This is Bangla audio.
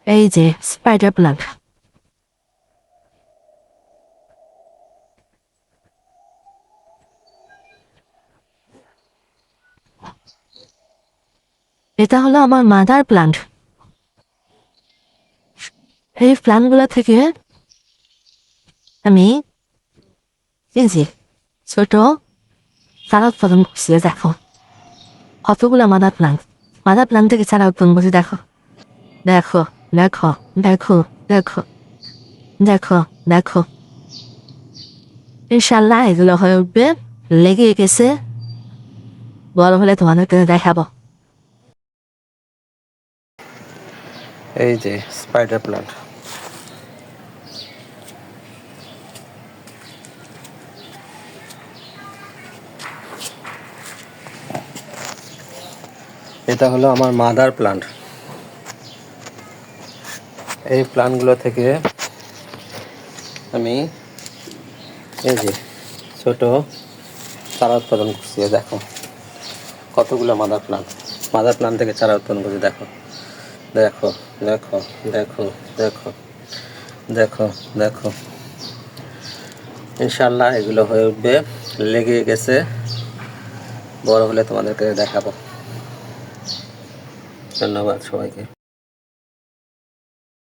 এই যে স্পাইডার প্লান্ট, এটা হলো আমার মাদার প্লান্ট। এই প্লান্টগুলো থেকে আমি এই যে ছোট চারা উৎপাদন করছি। দেখো কতগুলো মাদার প্লান্ট থেকে চারা উৎপাদন করছি। দেখো দেখো দেখো দেখো দেখো দেখো দেখো, ইনশাল্লাহ এগুলো হয়ে উঠবে, লেগে গেছে, বড় হলে তোমাদেরকে দেখাবো। এই যে স্পাইডার প্লান্ট। এটা হলো আমার মাদার প্লান্ট। এই প্লান্টগুলো থেকে আমি এই যে ছোট চারা উৎপাদন করছি। দেখো কতগুলো মাদার প্লান্ট থেকে চারা উৎপাদন করছি। দেখো দেখো দেখো দেখো দেখো দেখো দেখো, ইনশাল্লাহ এগুলো হয়ে উঠবে, লেগে গেছে, বড় হলে তোমাদেরকে দেখাবো। ধন্যবাদ সবাইকে।